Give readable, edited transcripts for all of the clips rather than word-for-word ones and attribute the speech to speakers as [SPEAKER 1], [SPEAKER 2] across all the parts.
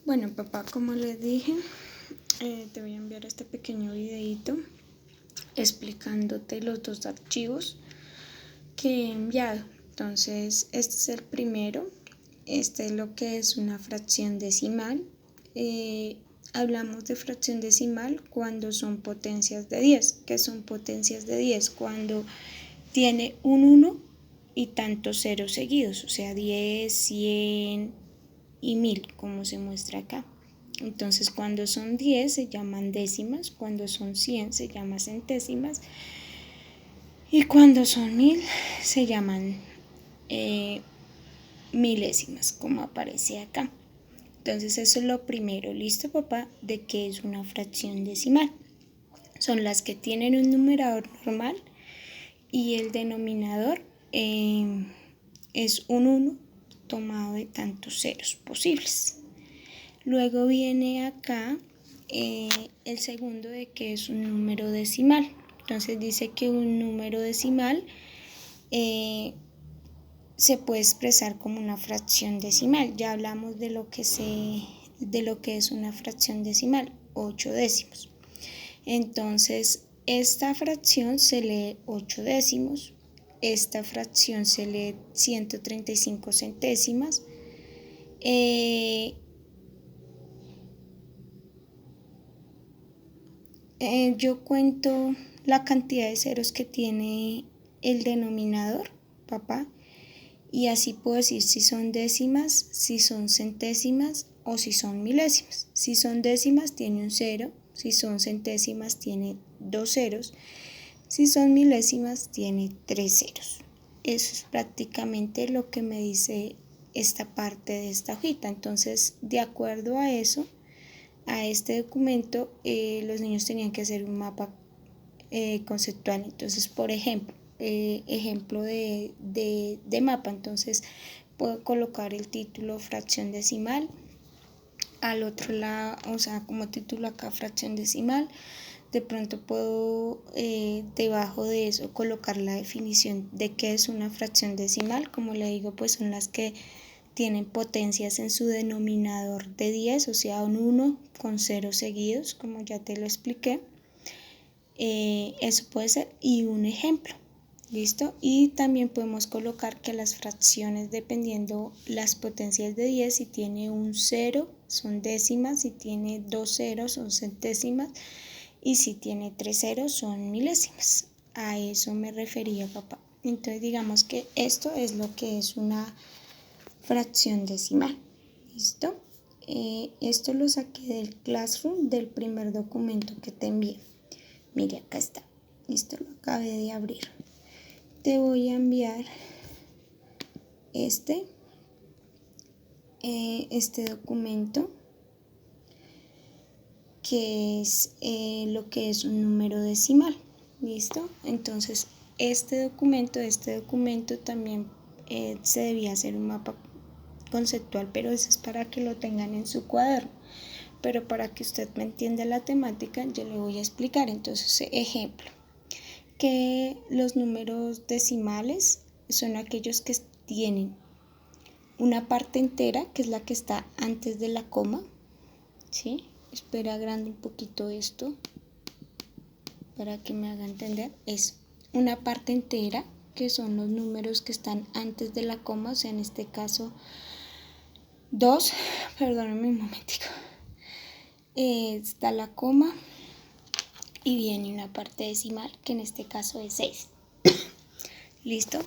[SPEAKER 1] Bueno, papá, como les dije, te voy a enviar este pequeño videito explicándote los dos archivos que he enviado. Entonces, este es el primero. Este es lo que es una fracción decimal. Hablamos de fracción decimal cuando son potencias de 10. ¿Qué son potencias de 10? Cuando tiene un 1 y tantos ceros seguidos, o sea, 10, 100 y 1000, como se muestra acá. Entonces, cuando son 10 se llaman décimas, cuando son 100 se llaman centésimas y cuando son 1000 se llaman milésimas, como aparece acá. Entonces, eso es lo primero. ¿Listo, papá? De qué es una fracción decimal. Son las que tienen un numerador normal y el denominador es un 1 tomado de tantos ceros posibles. Luego viene acá el segundo de que es un número decimal. Entonces dice que un número decimal se puede expresar como una fracción decimal. Ya hablamos de lo que es una fracción decimal, 8 décimos. Entonces, esta fracción se lee 8 décimos, esta fracción se lee 135 centésimas, yo cuento la cantidad de ceros que tiene el denominador, papá, y así puedo decir si son décimas, si son centésimas o si son milésimas. Si son décimas tiene un cero, si son centésimas tiene 2 ceros, si son milésimas tiene 3 ceros. Eso es prácticamente lo que me dice esta parte de esta hojita. Entonces, de acuerdo a eso, a este documento, los niños tenían que hacer un mapa conceptual. Entonces, por ejemplo, ejemplo de mapa. Entonces, puedo colocar el título fracción decimal. Al otro lado, o sea, como título acá fracción decimal. De pronto puedo debajo de eso colocar la definición de qué es una fracción decimal. Como le digo, pues son las que tienen potencias en su denominador de 10, o sea, un 1 con ceros seguidos, como ya te lo expliqué. Eso puede ser, y un ejemplo. ¿Listo? Y también podemos colocar que las fracciones, dependiendo las potencias de 10, si tiene un 0 son décimas, si tiene 2 ceros son centésimas y si tiene 3 ceros son milésimas. A eso me refería, papá. Entonces digamos que esto es lo que es una fracción decimal. ¿Listo? Esto lo saqué del Classroom, del primer documento que te envié. Mire, acá está. Listo, lo acabé de abrir. Te voy a enviar este documento, que es lo que es un número decimal. ¿Listo? Entonces, este documento también se debía hacer un mapa conceptual, pero eso es para que lo tengan en su cuaderno. Pero para que usted me entienda la temática, yo le voy a explicar. Entonces, ejemplo, que los números decimales son aquellos que tienen una parte entera, que es la que está antes de la coma, ¿sí? Espera, agrande un poquito esto para que me haga entender. Es una parte entera, que son los números que están antes de la coma, o sea, en este caso 2, perdóname un momentico. Está la coma y viene una parte decimal, que en este caso es 6. ¿Listo?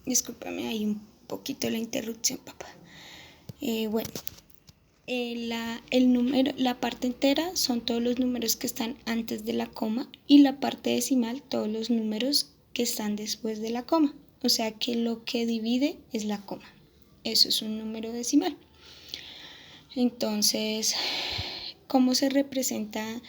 [SPEAKER 1] Discúlpame ahí un poquito la interrupción, papá. Bueno, la parte entera son todos los números que están antes de la coma y la parte decimal todos los números que están después de la coma. O sea que lo que divide es la coma. Eso es un número decimal. Entonces, ¿cómo se representa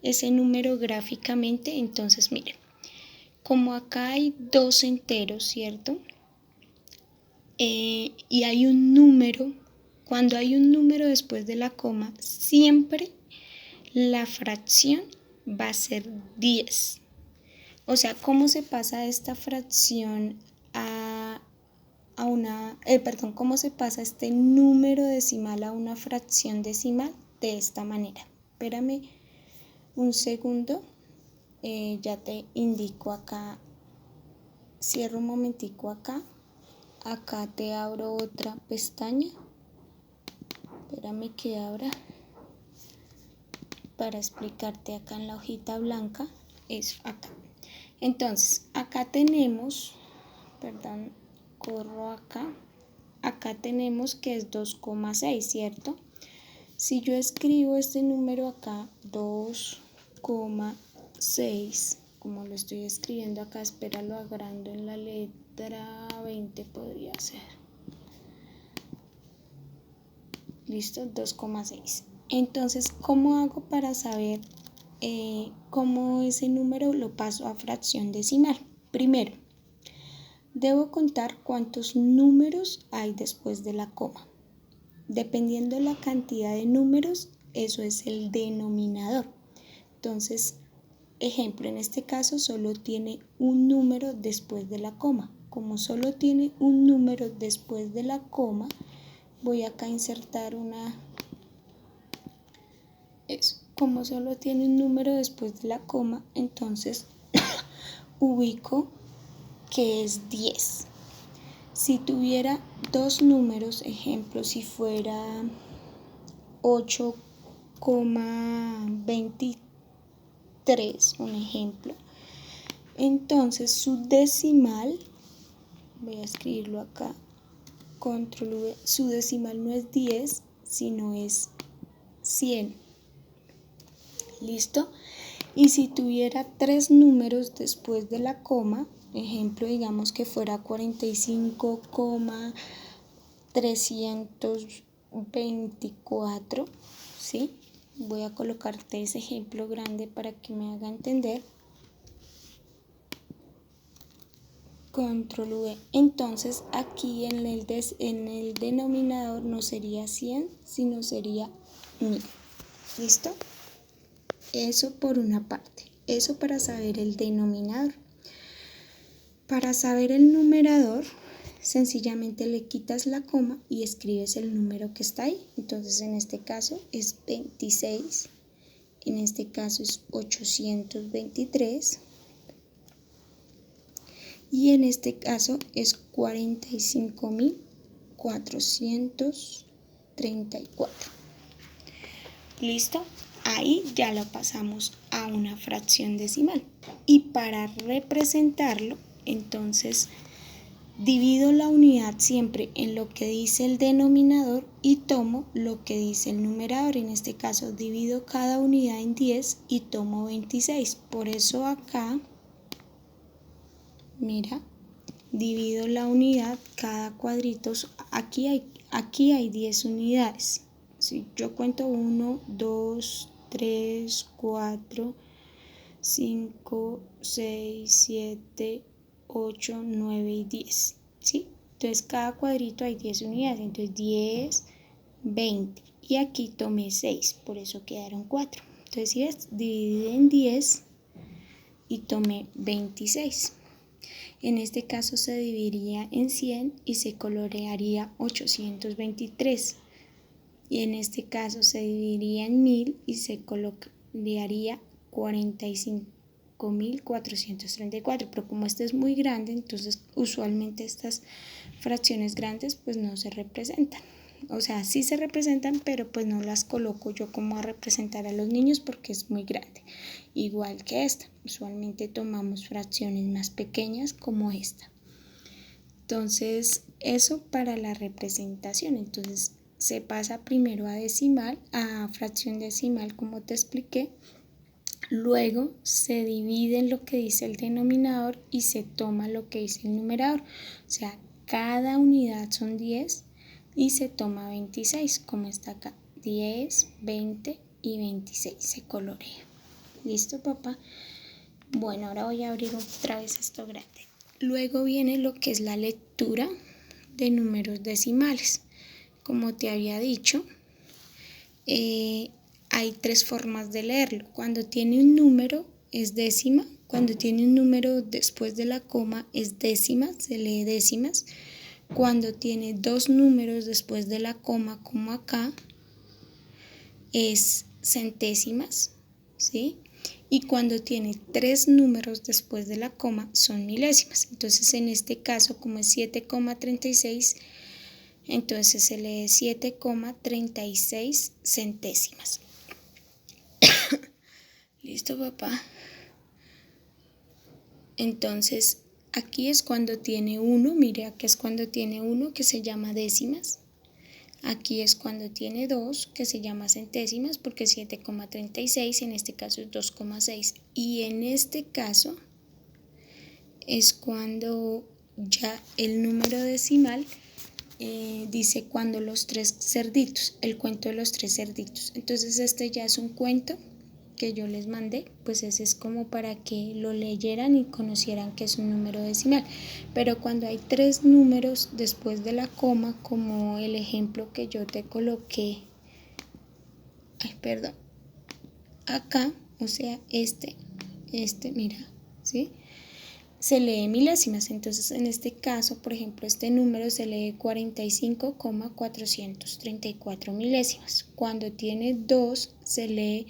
[SPEAKER 1] ese número gráficamente? Entonces, miren, como acá hay dos enteros, ¿cierto? Y hay un número, cuando hay un número después de la coma, siempre la fracción va a ser 10. O sea, ¿cómo se pasa esta fracción a cómo se pasa este número decimal a una fracción decimal de esta manera. Espérame un segundo, ya te indico acá, cierro un momentico acá te abro otra pestaña, espérame que abra para explicarte acá en la hojita blanca, eso acá. Entonces acá tenemos, perdón, corro acá tenemos que es 2,6, ¿cierto? Si yo escribo este número acá, 2,6, como lo estoy escribiendo acá, espera, lo agrando en la letra 20 podría ser. Listo, 2,6. Entonces, ¿cómo hago para saber cómo ese número lo paso a fracción decimal? Primero, debo contar cuántos números hay después de la coma. Dependiendo de la cantidad de números, eso es el denominador. Entonces, ejemplo, en este caso solo tiene un número después de la coma. Como solo tiene un número después de la coma, voy acá a insertar como solo tiene un número después de la coma, entonces ubico que es 10. Si tuviera dos números, ejemplo, si fuera 8,23, un ejemplo, entonces su decimal, voy a escribirlo acá, control V, su decimal no es 10, sino es 100. ¿Listo? Y si tuviera tres números después de la coma, ejemplo, digamos que fuera 45,324, ¿sí? Voy a colocarte ese ejemplo grande para que me haga entender. Control V. Entonces aquí en el denominador no sería 100, sino sería 1000. ¿Listo? Eso por una parte. Eso para saber el denominador. Para saber el numerador, sencillamente le quitas la coma y escribes el número que está ahí. Entonces en este caso es 26. En este caso es 823. Y en este caso es 45,434. ¿Listo? Ahí ya lo pasamos a una fracción decimal. Y para representarlo, entonces divido la unidad siempre en lo que dice el denominador y tomo lo que dice el numerador. En este caso divido cada unidad en 10 y tomo 26. Por eso acá, mira, divido la unidad, cada cuadrito, aquí hay 10 unidades. Si yo cuento 1, 2, 3, 4, 5, 6, 7, 8, 9 y 10. ¿Sí? Entonces cada cuadrito hay 10 unidades. Entonces 10, 20. Y aquí tomé 6, por eso quedaron 4. Entonces si ves, dividí en 10 y tomé 26. En este caso se dividiría en 100 y se colorearía 823. Y en este caso se dividiría en 1000 y se colorearía 45,434. Pero como este es muy grande, entonces usualmente estas fracciones grandes pues no se representan. O sea, sí se representan, pero pues no las coloco yo como a representar a los niños porque es muy grande. Igual que esta, usualmente tomamos fracciones más pequeñas como esta. Entonces, eso para la representación. Entonces, se pasa primero a decimal, a fracción decimal, como te expliqué. Luego se divide en lo que dice el denominador y se toma lo que dice el numerador. O sea, cada unidad son 10 y se toma 26, como está acá. 10, 20 y 26 se colorea. ¿Listo, papá? Bueno, ahora voy a abrir otra vez esto grande. Luego viene lo que es la lectura de números decimales. Como te había dicho, hay tres formas de leerlo. Cuando tiene un número es décima, cuando tiene un número después de la coma es décima, se lee décimas. Cuando tiene dos números después de la coma, como acá, es centésimas, ¿sí? Y cuando tiene tres números después de la coma, son milésimas. Entonces, en este caso, como es 7,36, entonces se lee 7,36 centésimas. ¿Listo, papá? Entonces, aquí es cuando tiene 1, mire, aquí es cuando tiene 1, que se llama décimas. Aquí es cuando tiene 2, que se llama centésimas, porque 7,36, en este caso es 2,6. Y en este caso es cuando ya el número decimal dice cuando los tres cerditos, el cuento de los tres cerditos. Entonces este ya es un cuento que yo les mandé, pues ese es como para que lo leyeran y conocieran que es un número decimal. Pero cuando hay tres números después de la coma, como el ejemplo que yo te coloqué, acá, o sea, mira, ¿sí? Se lee milésimas. Entonces, en este caso, por ejemplo, este número se lee 45,434 milésimas. Cuando tiene 2, se lee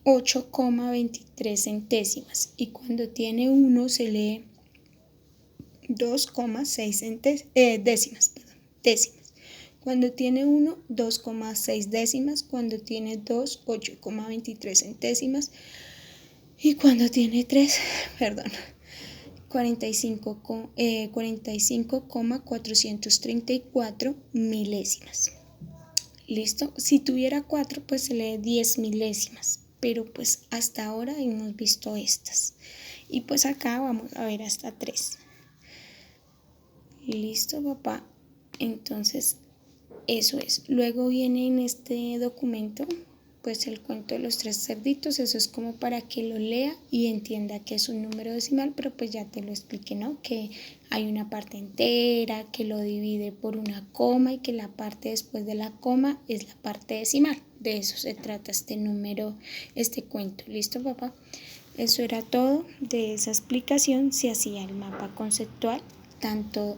[SPEAKER 1] 8,23 centésimas. Y cuando tiene 1, se lee 2,6 décimas. Cuando tiene 1, 2,6 décimas. Cuando tiene 2, 8,23 centésimas. Y cuando tiene 3, 45,434 milésimas. ¿Listo? Si tuviera 4, pues se lee 10 milésimas. Pero pues hasta ahora hemos visto estas. Y pues acá vamos a ver hasta 3. ¿Listo, papá? Entonces, eso es. Luego viene en este documento pues el cuento de los tres cerditos. Eso es como para que lo lea y entienda que es un número decimal, pero pues ya te lo expliqué, ¿no? Que hay una parte entera, que lo divide por una coma y que la parte después de la coma es la parte decimal. De eso se trata este cuento. ¿Listo, papá? Eso era todo. De esa explicación se hacía el mapa conceptual, tanto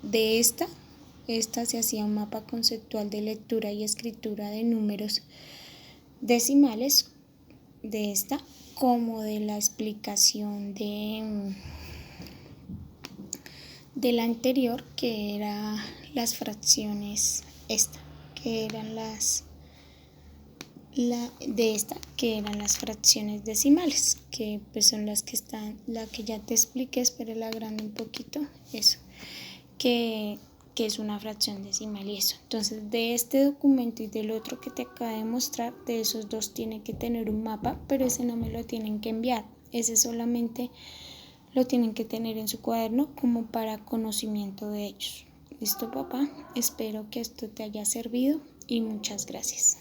[SPEAKER 1] de esta se hacía un mapa conceptual de lectura y escritura de números decimales de esta, como de la explicación de la anterior, que era las fracciones, que eran que eran las fracciones decimales, que pues son las que están, la que ya te expliqué, espero la agrande un poquito, eso, que es una fracción decimal y eso. Entonces, de este documento y del otro que te acabo de mostrar, de esos dos tiene que tener un mapa, pero ese no me lo tienen que enviar, ese solamente lo tienen que tener en su cuaderno como para conocimiento de ellos. ¿Listo, papá? Espero que esto te haya servido y muchas gracias.